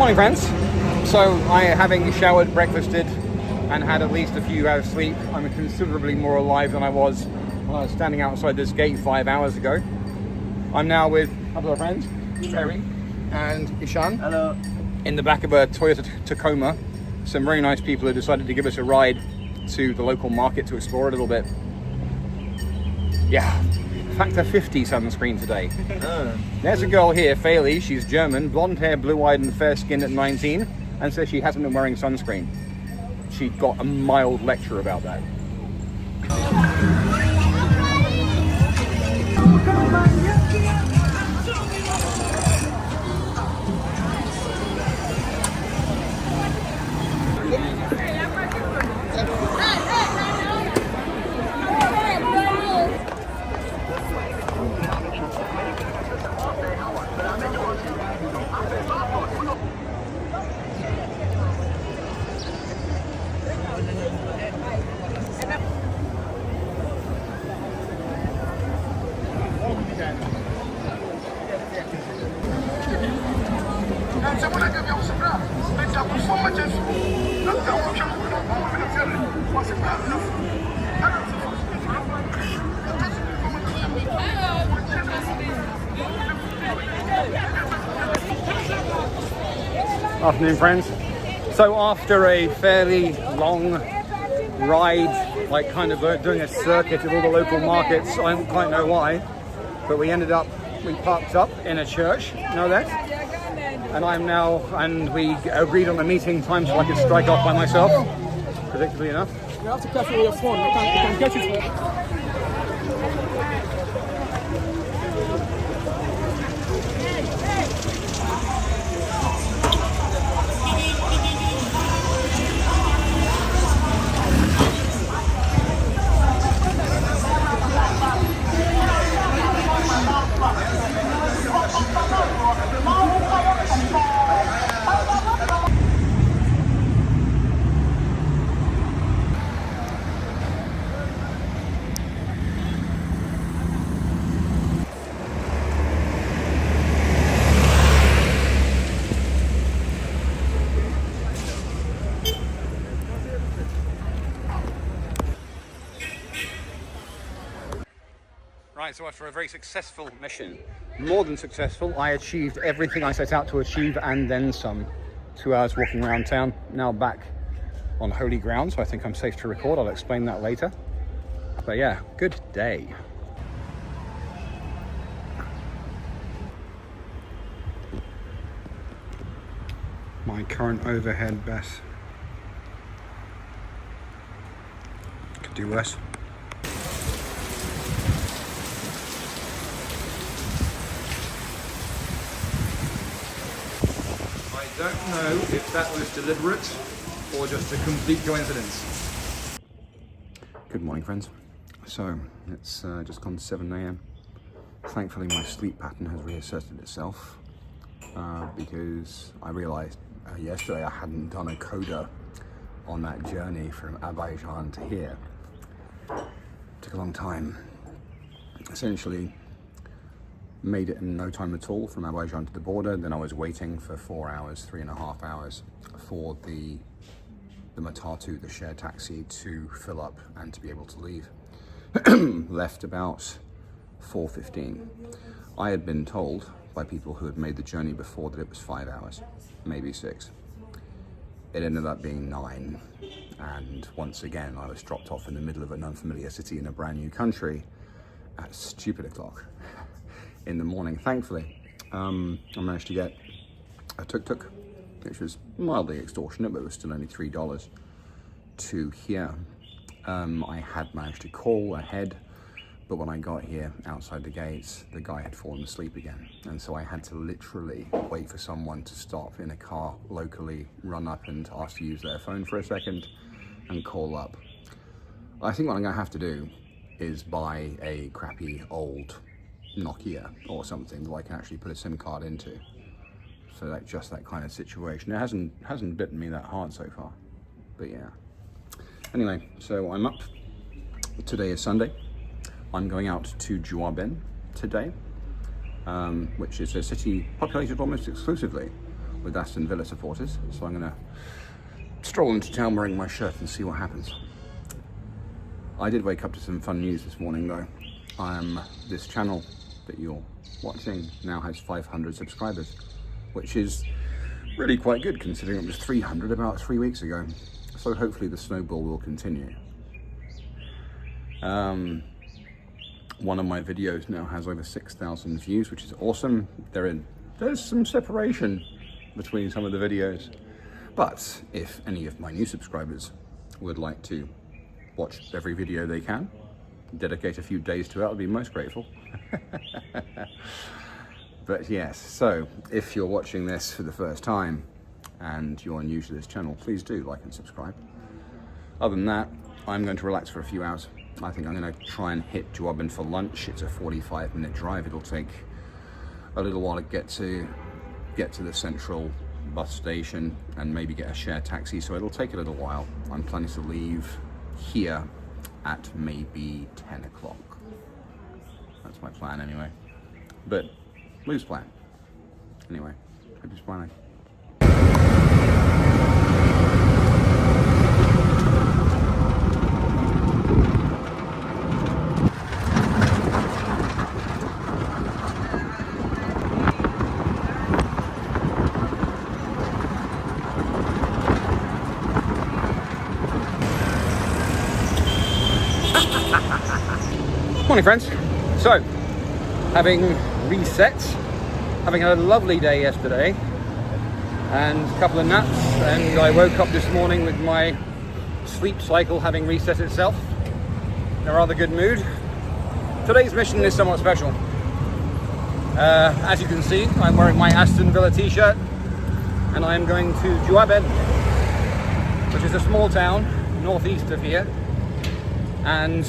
Morning, friends. So having showered, breakfasted, and had at least a few hours sleep, I'm considerably more alive than I was when I was standing outside this gate 5 hours ago. I'm now with a couple of friends, Terry and Ishan. Hello. In the back of a Toyota Tacoma. Some very nice people who decided to give us a ride to the local market to explore a little bit. Yeah, factor 50 sunscreen today. There's a girl here, Faye. She's German, blonde hair, blue-eyed and fair-skinned at 19, and says she hasn't been wearing sunscreen. She got a mild lecture about that. Afternoon, friends. So after a fairly long ride, like kind of doing a circuit of all the local markets, I don't quite know why, but we parked up in a church, know that? And we agreed on the meeting time so I could strike off by myself, predictably enough. You have to careful with your phone, you can get it. Right, so after a very successful mission, more than successful, I achieved everything I set out to achieve and then some. 2 hours walking around town, now back on holy ground, so I think I'm safe to record. I'll explain that later. But yeah, good day. My current overhead best. Could do worse. I don't know if that was deliberate or just a complete coincidence. Good morning, friends. So it's just gone 7 a.m. Thankfully my sleep pattern has reasserted itself because I realized yesterday I hadn't done a coda on that journey from Azerbaijan to here. Took a long time. Essentially made it in no time at all from Azerbaijan to the border. Then I was waiting for 4 hours, 3.5 hours for the Matatu, the shared taxi, to fill up and to be able to leave. Left about 4:15. I had been told by people who had made the journey before that it was 5 hours, maybe 6. It ended up being 9. And once again, I was dropped off in the middle of an unfamiliar city in a brand new country at stupid o'clock in the morning. Thankfully, I managed to get a tuk-tuk, which was mildly extortionate, but it was still only $3 to here. I had managed to call ahead, but when I got here outside the gates, the guy had fallen asleep again. And so I had to literally wait for someone to stop in a car locally, run up and ask to use their phone for a second and call up. I think what I'm gonna have to do is buy a crappy old Nokia or something that I can actually put a SIM card into. So like just that kind of situation. It hasn't bitten me that hard so far, but yeah. Anyway, so I'm up. Today is Sunday. I'm going out to Juaben today, which is a city populated almost exclusively with Aston Villa supporters, so I'm going to stroll into town wearing my shirt and see what happens. I did wake up to some fun news this morning though. This channel that you're watching now has 500 subscribers, which is really quite good considering it was 300 about 3 weeks ago. So hopefully the snowball will continue. One of my videos now has over 6,000 views, which is awesome. There's some separation between some of the videos. But if any of my new subscribers would like to watch every video they can, dedicate a few days to it, I'll be most grateful. But yes, so if you're watching this for the first time and you're new to this channel, please do like and subscribe. Other than that, I'm going to relax for a few hours. I think I'm going to try and hit Juaben for lunch. It's a 45-minute drive. It'll take a little while to get to the central bus station and maybe get a shared taxi, so it'll take a little while. I'm planning to leave here at maybe 10 o'clock. That's my plan anyway. But loose plan. Anyway, hope you're planning. Morning friends. So, having reset, having had a lovely day yesterday and a couple of naps, and I woke up this morning with my sleep cycle having reset itself in a rather good mood. Today's mission is somewhat special. As you can see, I'm wearing my Aston Villa t-shirt and I am going to Juaben, which is a small town northeast of here, and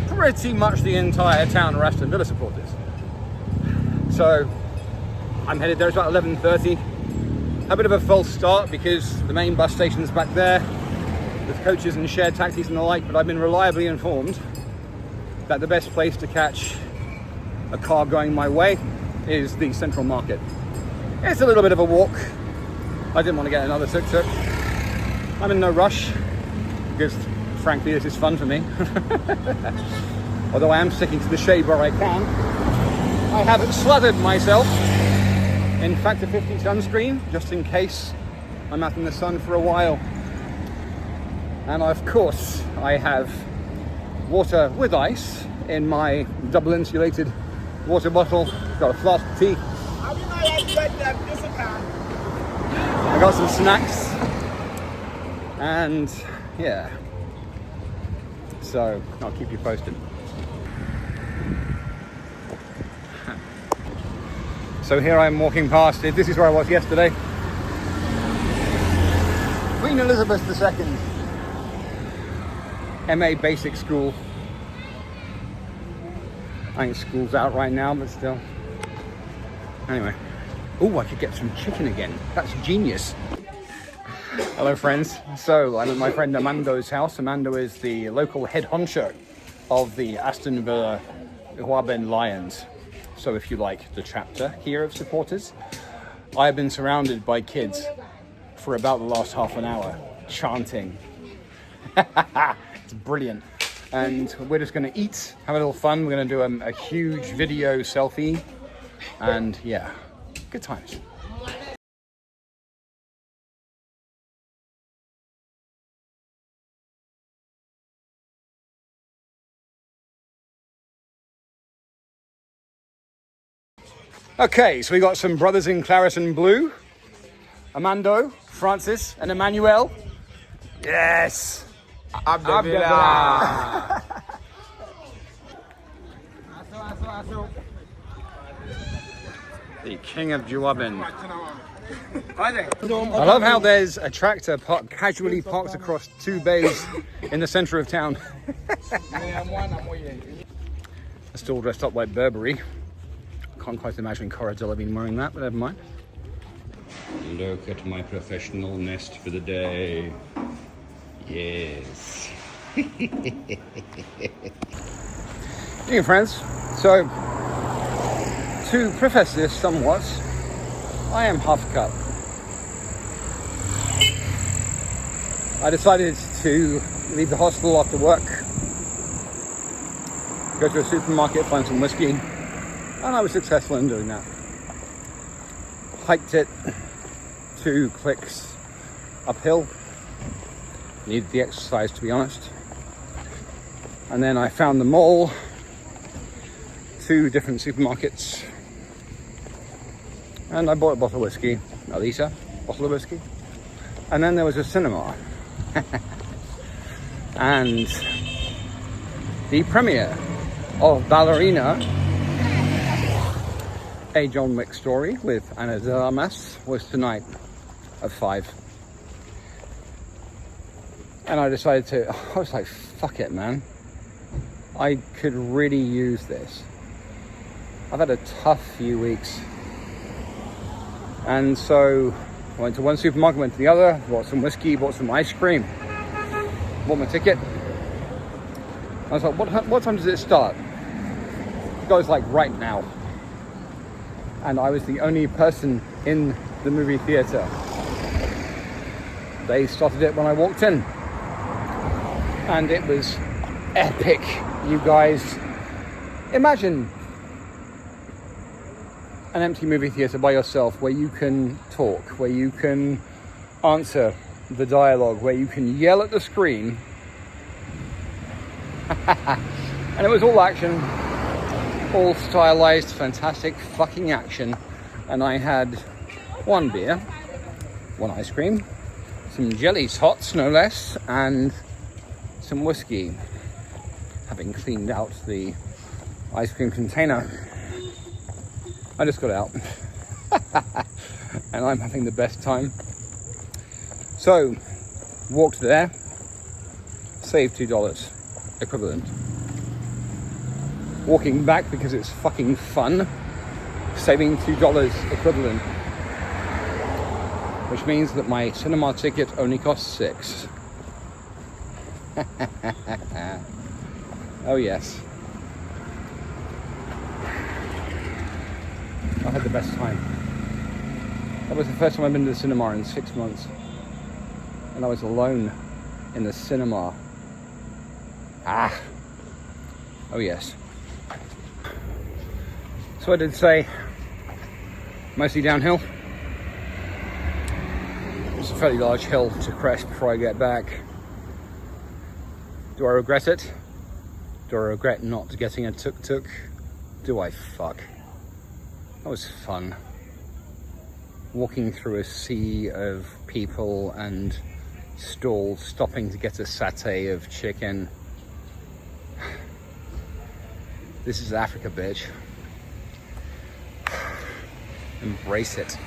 pretty much the entire town are Aston Villa supporters. So I'm headed there. It's about 11:30. A bit of a false start because the main bus station's back there with coaches and shared taxis and the like, but I've been reliably informed that the best place to catch a car going my way is the central market. It's a little bit of a walk. I didn't want to get another tuk-tuk. I'm in no rush because frankly this is fun for me. Although I am sticking to the shade where I can. I have slathered myself in Factor 50 sunscreen just in case I'm out in the sun for a while. And of course I have water with ice in my double insulated water bottle. Got a flask of tea. I got some snacks. And yeah. So I'll keep you posted. So here I'm walking past it. This is where I was yesterday. Queen Elizabeth II MA Basic School. I think school's out right now, but still. Anyway. Oh, I could get some chicken again. That's genius. Hello friends. So I'm at my friend Amando's house. Amando is the local head honcho of the Aston Villa Juaben Lions. So if you like the chapter here of supporters, I have been surrounded by kids for about the last half an hour chanting. It's brilliant. And we're just going to eat, have a little fun. We're going to do a huge video selfie, and yeah, good times. Okay, so we got some brothers in claret and blue. Amando, Francis, and Emmanuel. Yes! Abdullah. The king of Juaben. I love how there's a tractor casually parked across two bays in the center of town. Still dressed up like Burberry. Can't quite imagine Cora Delevingne wearing that, but never mind. Look at my professional nest for the day. Yes. Dear friends, so to preface this somewhat, I am half cut. I decided to leave the hospital after work, go to a supermarket, find some whiskey, and I was successful in doing that. Hiked it 2 clicks uphill, needed the exercise to be honest, and then I found the mall, 2 different supermarkets, and I bought a bottle of whiskey, a bottle of whiskey, and then there was a cinema. And the premiere of Ballerina, a John Wick story with Ana de Armas, was tonight at 5. And I decided I was like, fuck it, man. I could really use this. I've had a tough few weeks. And so I went to one supermarket, went to the other, bought some whiskey, bought some ice cream, bought my ticket. I was like, what time does it start? It goes like right now. And I was the only person in the movie theater. They started it when I walked in. And it was epic, you guys. Imagine an empty movie theater by yourself where you can talk, where you can answer the dialogue, where you can yell at the screen. And it was all action, all stylized, fantastic fucking action. And I had 1 beer, 1 ice cream, some jelly tots, no less, and some whiskey. Having cleaned out the ice cream container, I just got out. And I'm having the best time. So, walked there, saved $2 equivalent. Walking back because it's fucking fun, saving $2 equivalent. Which means that my cinema ticket only costs $6. Oh yes. I had the best time. That was the first time I've been to the cinema in 6 months. And I was alone in the cinema. Oh yes. So I did say, mostly downhill. It's a fairly large hill to crest before I get back. Do I regret it? Do I regret not getting a tuk-tuk? Do I fuck? That was fun. Walking through a sea of people and stalls, stopping to get a satay of chicken. This is Africa, bitch. Embrace it.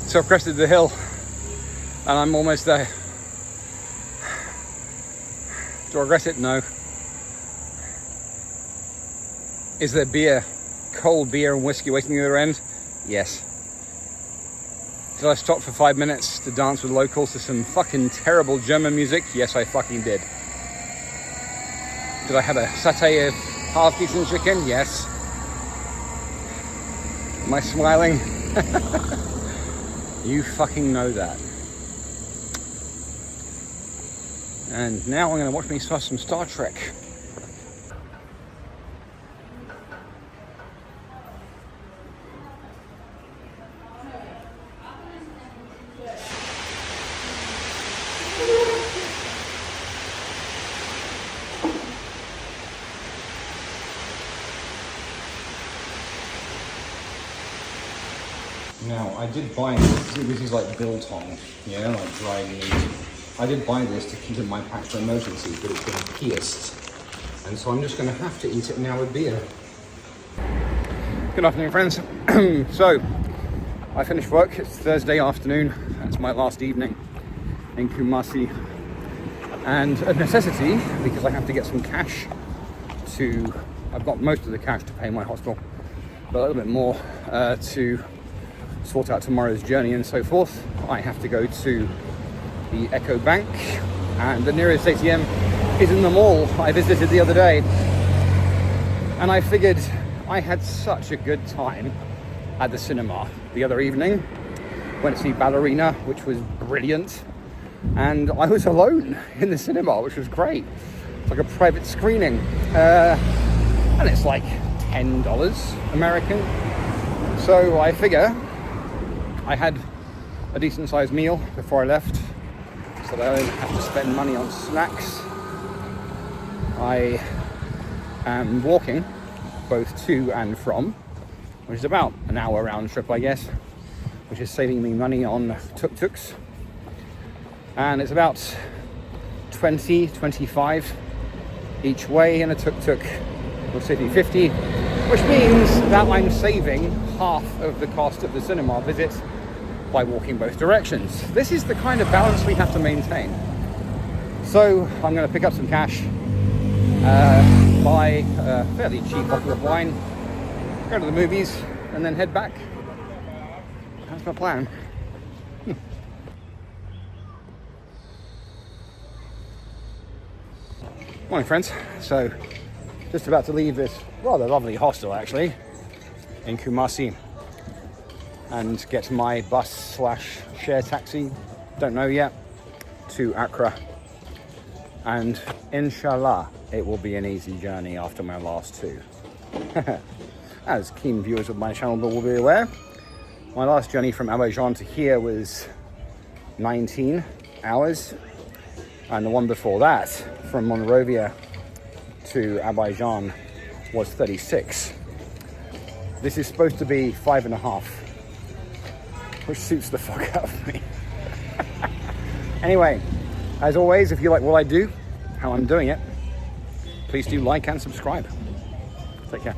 So I've crested the hill and I'm almost there. Do I regret it? No. Is there beer, cold beer and whiskey waiting at the other end? Yes. Did I stop for 5 minutes to dance with locals to some fucking terrible German music? Yes, I fucking did. Did I have a satay of half-decent chicken? Yes. Am I smiling? You fucking know that. And now I'm going to watch me some Star Trek. Now, I did buy this is like biltong, yeah, like dried meat. I did buy this to keep in my pack for emergency, but it's been pierced. And so I'm just going to have to eat it now with beer. Good afternoon, friends. So, I finished work. It's Thursday afternoon. That's my last evening in Kumasi. And a necessity, because I have to get some cash I've got most of the cash to pay my hospital, but a little bit more to sort out tomorrow's journey and so forth. I have to go to the Echo Bank, and the nearest ATM is in the mall I visited the other day. And I figured I had such a good time at the cinema the other evening, Went to see Ballerina, which was brilliant. And I was alone in the cinema, which was great. It's like a private screening. And it's like $10 American. So I figure I had a decent sized meal before I left, so that I don't have to spend money on snacks. I am walking both to and from, which is about an hour round trip, I guess, which is saving me money on tuk-tuks. And it's about 20-25 each way in a tuk-tuk. Will save me 50, which means that I'm saving half of the cost of the cinema visit by walking both directions. This is the kind of balance we have to maintain. So I'm going to pick up some cash, buy a fairly cheap bottle of wine, go to the movies, and then head back. That's my plan. Morning, friends. So just about to leave this rather lovely hostel, actually, in Kumasi, and get my bus/share taxi, don't know yet, to Accra. And inshallah, it will be an easy journey after my last two. As keen viewers of my channel will be aware, my last journey from Abidjan to here was 19 hours, and the one before that, from Monrovia to Abidjan, was 36. This is supposed to be 5.5, which suits the fuck out of me. Anyway, as always, if you like what I do, how I'm doing it, please do like and subscribe. Take care.